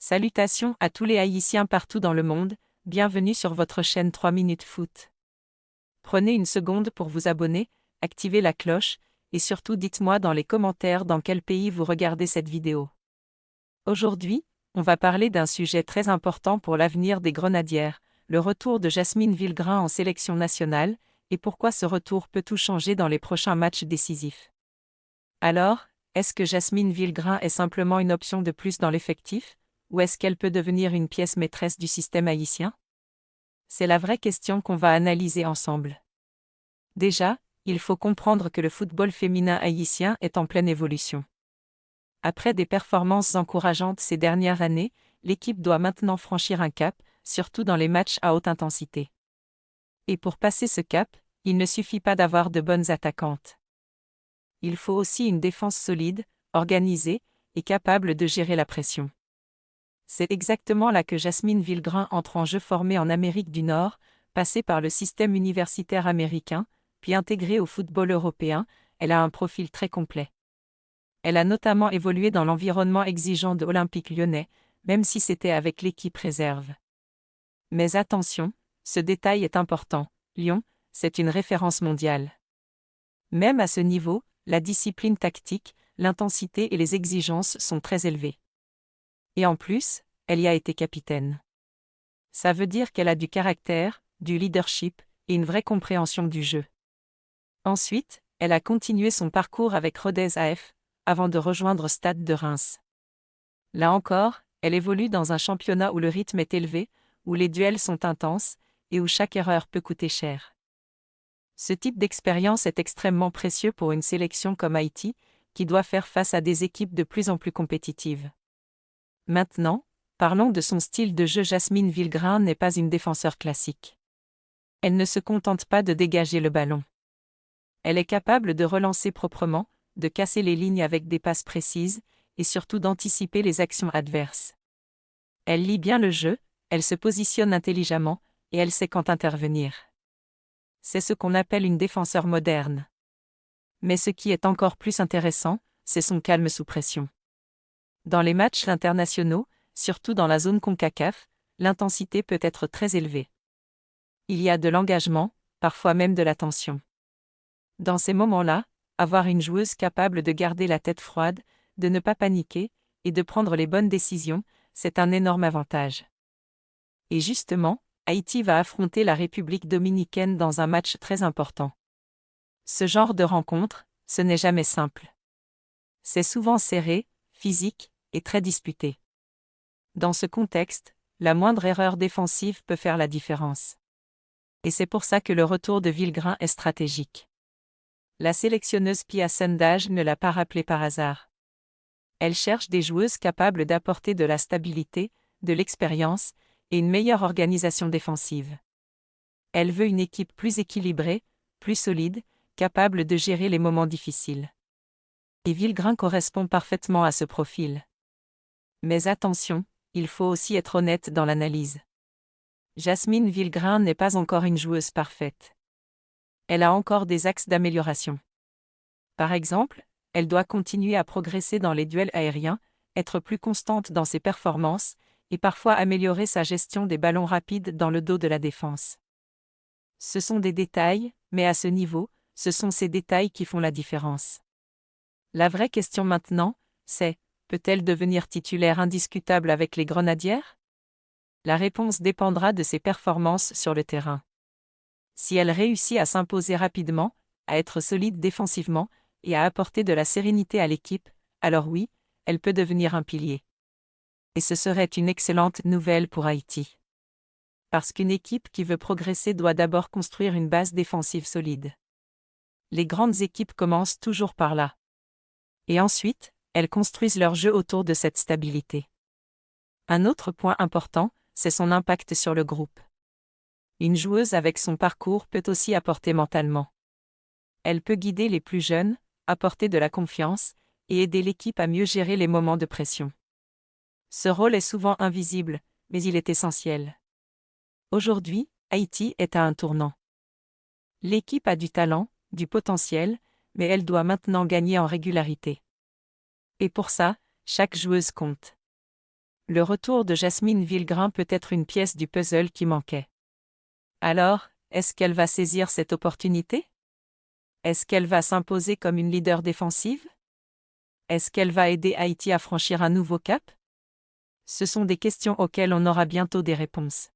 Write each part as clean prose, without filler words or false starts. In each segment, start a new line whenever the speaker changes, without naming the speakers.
Salutations à tous les Haïtiens partout dans le monde, bienvenue sur votre chaîne 3 minutes foot. Prenez une seconde pour vous abonner, activez la cloche, et surtout dites-moi dans les commentaires dans quel pays vous regardez cette vidéo. Aujourd'hui, on va parler d'un sujet très important pour l'avenir des Grenadières, le retour de Jasmine Villegrain en sélection nationale, et pourquoi ce retour peut tout changer dans les prochains matchs décisifs. Alors, est-ce que Jasmine Villegrain est simplement une option de plus dans l'effectif? Ou est-ce qu'elle peut devenir une pièce maîtresse du système haïtien? C'est la vraie question qu'on va analyser ensemble. Déjà, il faut comprendre que le football féminin haïtien est en pleine évolution. Après des performances encourageantes ces dernières années, l'équipe doit maintenant franchir un cap, surtout dans les matchs à haute intensité. Et pour passer ce cap, il ne suffit pas d'avoir de bonnes attaquantes. Il faut aussi une défense solide, organisée, et capable de gérer la pression. C'est exactement là que Jasmine Villegrain entre en jeu. Formée en Amérique du Nord, passée par le système universitaire américain, puis intégrée au football européen, elle a un profil très complet. Elle a notamment évolué dans l'environnement exigeant de l'Olympique lyonnais, même si c'était avec l'équipe réserve. Mais attention, ce détail est important, Lyon, c'est une référence mondiale. Même à ce niveau, la discipline tactique, l'intensité et les exigences sont très élevées. Et en plus, elle y a été capitaine. Ça veut dire qu'elle a du caractère, du leadership, et une vraie compréhension du jeu. Ensuite, elle a continué son parcours avec Rodez AF, avant de rejoindre Stade de Reims. Là encore, elle évolue dans un championnat où le rythme est élevé, où les duels sont intenses, et où chaque erreur peut coûter cher. Ce type d'expérience est extrêmement précieux pour une sélection comme Haïti, qui doit faire face à des équipes de plus en plus compétitives. Maintenant, parlons de son style de jeu. Jasmine Villegrain n'est pas une défenseur classique. Elle ne se contente pas de dégager le ballon. Elle est capable de relancer proprement, de casser les lignes avec des passes précises, et surtout d'anticiper les actions adverses. Elle lit bien le jeu, elle se positionne intelligemment, et elle sait quand intervenir. C'est ce qu'on appelle une défenseur moderne. Mais ce qui est encore plus intéressant, c'est son calme sous pression. Dans les matchs internationaux, surtout dans la zone CONCACAF, l'intensité peut être très élevée. Il y a de l'engagement, parfois même de la tension. Dans ces moments-là, avoir une joueuse capable de garder la tête froide, de ne pas paniquer, et de prendre les bonnes décisions, c'est un énorme avantage. Et justement, Haïti va affronter la République dominicaine dans un match très important. Ce genre de rencontre, ce n'est jamais simple. C'est souvent serré, physique, et très disputé. Dans ce contexte, la moindre erreur défensive peut faire la différence. Et c'est pour ça que le retour de Villegrain est stratégique. La sélectionneuse Pia Sundhage ne l'a pas rappelé par hasard. Elle cherche des joueuses capables d'apporter de la stabilité, de l'expérience, et une meilleure organisation défensive. Elle veut une équipe plus équilibrée, plus solide, capable de gérer les moments difficiles. Et Villegrain correspond parfaitement à ce profil. Mais attention, il faut aussi être honnête dans l'analyse. Jasmine Villegrain n'est pas encore une joueuse parfaite. Elle a encore des axes d'amélioration. Par exemple, elle doit continuer à progresser dans les duels aériens, être plus constante dans ses performances, et parfois améliorer sa gestion des ballons rapides dans le dos de la défense. Ce sont des détails, mais à ce niveau, ce sont ces détails qui font la différence. La vraie question maintenant, c'est: peut-elle devenir titulaire indiscutable avec les Grenadières? La réponse dépendra de ses performances sur le terrain. Si elle réussit à s'imposer rapidement, à être solide défensivement, et à apporter de la sérénité à l'équipe, alors oui, elle peut devenir un pilier. Et ce serait une excellente nouvelle pour Haïti. Parce qu'une équipe qui veut progresser doit d'abord construire une base défensive solide. Les grandes équipes commencent toujours par là. Et ensuite, elles construisent leur jeu autour de cette stabilité. Un autre point important, c'est son impact sur le groupe. Une joueuse avec son parcours peut aussi apporter mentalement. Elle peut guider les plus jeunes, apporter de la confiance, et aider l'équipe à mieux gérer les moments de pression. Ce rôle est souvent invisible, mais il est essentiel. Aujourd'hui, Haïti est à un tournant. L'équipe a du talent, du potentiel, mais elle doit maintenant gagner en régularité. Et pour ça, chaque joueuse compte. Le retour de Jasmine Villegrain peut être une pièce du puzzle qui manquait. Alors, est-ce qu'elle va saisir cette opportunité? Est-ce qu'elle va s'imposer comme une leader défensive? Est-ce qu'elle va aider Haïti à franchir un nouveau cap? Ce sont des questions auxquelles on aura bientôt des réponses.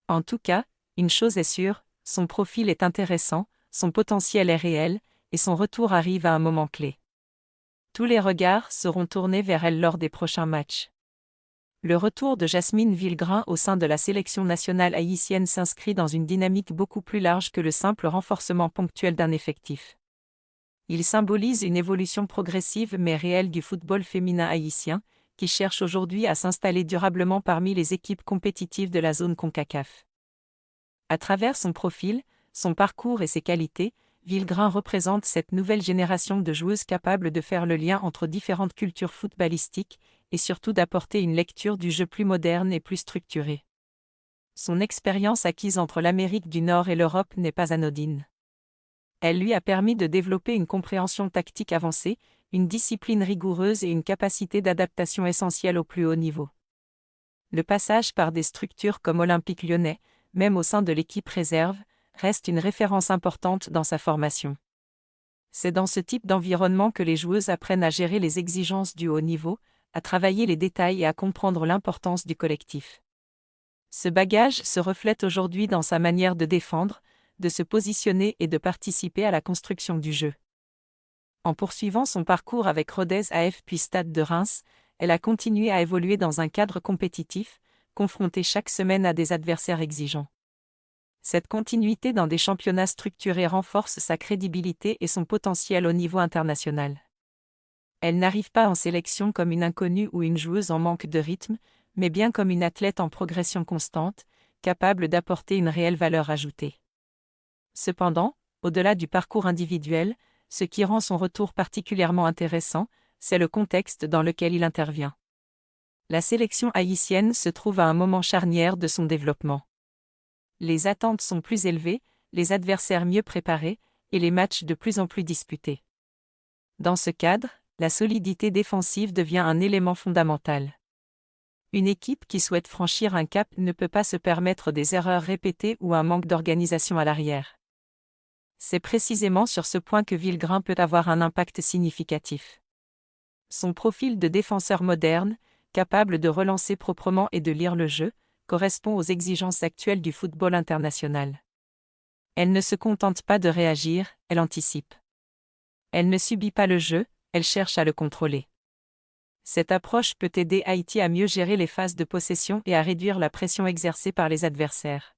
En tout cas, une chose est sûre, son profil est intéressant, son potentiel est réel, et son retour arrive à un moment clé. Tous les regards seront tournés vers elle lors des prochains matchs. Le retour de Jasmine Villegrain au sein de la sélection nationale haïtienne s'inscrit dans une dynamique beaucoup plus large que le simple renforcement ponctuel d'un effectif. Il symbolise une évolution progressive mais réelle du football féminin haïtien, qui cherche aujourd'hui à s'installer durablement parmi les équipes compétitives de la zone CONCACAF. À travers son profil, son parcours et ses qualités, Villegrain représente cette nouvelle génération de joueuses capables de faire le lien entre différentes cultures footballistiques et surtout d'apporter une lecture du jeu plus moderne et plus structurée. Son expérience acquise entre l'Amérique du Nord et l'Europe n'est pas anodine. Elle lui a permis de développer une compréhension tactique avancée, une discipline rigoureuse et une capacité d'adaptation essentielle au plus haut niveau. Le passage par des structures comme Olympique Lyonnais, même au sein de l'équipe réserve, reste une référence importante dans sa formation. C'est dans ce type d'environnement que les joueuses apprennent à gérer les exigences du haut niveau, à travailler les détails et à comprendre l'importance du collectif. Ce bagage se reflète aujourd'hui dans sa manière de défendre, de se positionner et de participer à la construction du jeu. En poursuivant son parcours avec Rodez AF puis Stade de Reims, elle a continué à évoluer dans un cadre compétitif, confrontée chaque semaine à des adversaires exigeants. Cette continuité dans des championnats structurés renforce sa crédibilité et son potentiel au niveau international. Elle n'arrive pas en sélection comme une inconnue ou une joueuse en manque de rythme, mais bien comme une athlète en progression constante, capable d'apporter une réelle valeur ajoutée. Cependant, au-delà du parcours individuel, ce qui rend son retour particulièrement intéressant, c'est le contexte dans lequel il intervient. La sélection haïtienne se trouve à un moment charnière de son développement. Les attentes sont plus élevées, les adversaires mieux préparés, et les matchs de plus en plus disputés. Dans ce cadre, la solidité défensive devient un élément fondamental. Une équipe qui souhaite franchir un cap ne peut pas se permettre des erreurs répétées ou un manque d'organisation à l'arrière. C'est précisément sur ce point que Villegrain peut avoir un impact significatif. Son profil de défenseur moderne, capable de relancer proprement et de lire le jeu, correspond aux exigences actuelles du football international. Elle ne se contente pas de réagir, elle anticipe. Elle ne subit pas le jeu, elle cherche à le contrôler. Cette approche peut aider Haïti à mieux gérer les phases de possession et à réduire la pression exercée par les adversaires.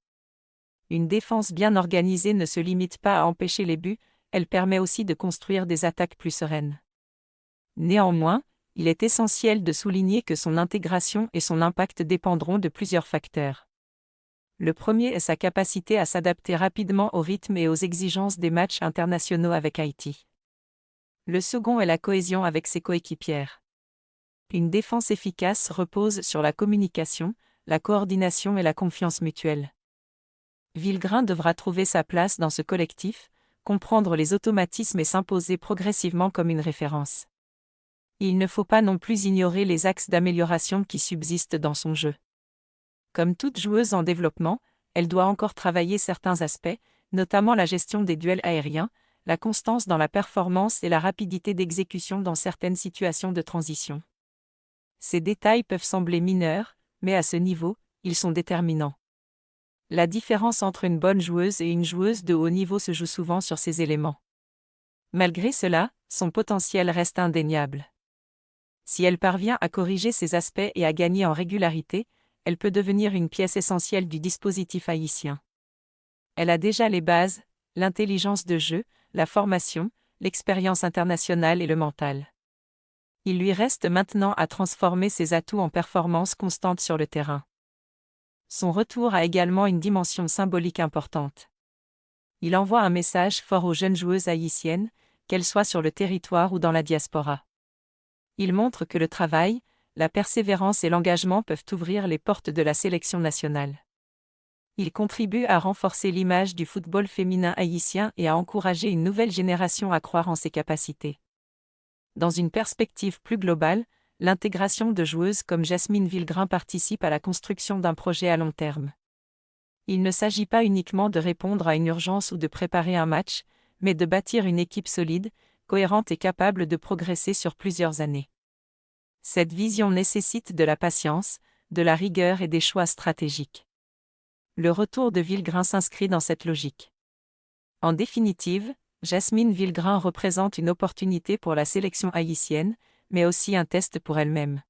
Une défense bien organisée ne se limite pas à empêcher les buts, elle permet aussi de construire des attaques plus sereines. Néanmoins, il est essentiel de souligner que son intégration et son impact dépendront de plusieurs facteurs. Le premier est sa capacité à s'adapter rapidement au rythme et aux exigences des matchs internationaux avec Haïti. Le second est la cohésion avec ses coéquipières. Une défense efficace repose sur la communication, la coordination et la confiance mutuelle. Villegrain devra trouver sa place dans ce collectif, comprendre les automatismes et s'imposer progressivement comme une référence. Il ne faut pas non plus ignorer les axes d'amélioration qui subsistent dans son jeu. Comme toute joueuse en développement, elle doit encore travailler certains aspects, notamment la gestion des duels aériens, la constance dans la performance et la rapidité d'exécution dans certaines situations de transition. Ces détails peuvent sembler mineurs, mais à ce niveau, ils sont déterminants. La différence entre une bonne joueuse et une joueuse de haut niveau se joue souvent sur ces éléments. Malgré cela, son potentiel reste indéniable. Si elle parvient à corriger ces aspects et à gagner en régularité, elle peut devenir une pièce essentielle du dispositif haïtien. Elle a déjà les bases, l'intelligence de jeu, la formation, l'expérience internationale et le mental. Il lui reste maintenant à transformer ses atouts en performances constantes sur le terrain. Son retour a également une dimension symbolique importante. Il envoie un message fort aux jeunes joueuses haïtiennes, qu'elles soient sur le territoire ou dans la diaspora. Il montre que le travail, la persévérance et l'engagement peuvent ouvrir les portes de la sélection nationale. Il contribue à renforcer l'image du football féminin haïtien et à encourager une nouvelle génération à croire en ses capacités. Dans une perspective plus globale, l'intégration de joueuses comme Jasmine Villegrain participe à la construction d'un projet à long terme. Il ne s'agit pas uniquement de répondre à une urgence ou de préparer un match, mais de bâtir une équipe solide, cohérente et capable de progresser sur plusieurs années. Cette vision nécessite de la patience, de la rigueur et des choix stratégiques. Le retour de Villegrain s'inscrit dans cette logique. En définitive, Jasmine Villegrain représente une opportunité pour la sélection haïtienne, mais aussi un test pour elle-même.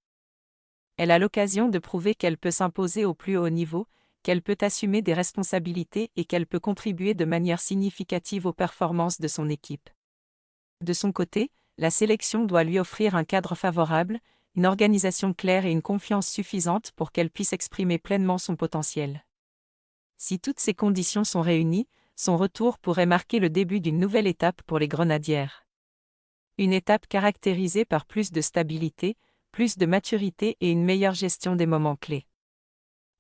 Elle a l'occasion de prouver qu'elle peut s'imposer au plus haut niveau, qu'elle peut assumer des responsabilités et qu'elle peut contribuer de manière significative aux performances de son équipe. De son côté, la sélection doit lui offrir un cadre favorable, une organisation claire et une confiance suffisante pour qu'elle puisse exprimer pleinement son potentiel. Si toutes ces conditions sont réunies, son retour pourrait marquer le début d'une nouvelle étape pour les Grenadières. Une étape caractérisée par plus de stabilité, plus de maturité et une meilleure gestion des moments clés.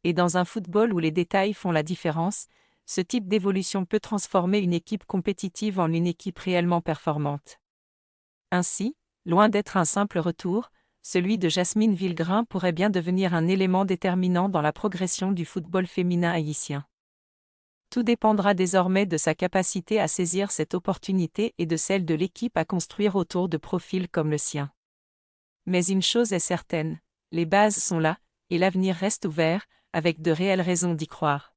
Et dans un football où les détails font la différence, ce type d'évolution peut transformer une équipe compétitive en une équipe réellement performante. Ainsi, loin d'être un simple retour, celui de Jasmine Villegrain pourrait bien devenir un élément déterminant dans la progression du football féminin haïtien. Tout dépendra désormais de sa capacité à saisir cette opportunité et de celle de l'équipe à construire autour de profils comme le sien. Mais une chose est certaine, les bases sont là, et l'avenir reste ouvert, avec de réelles raisons d'y croire.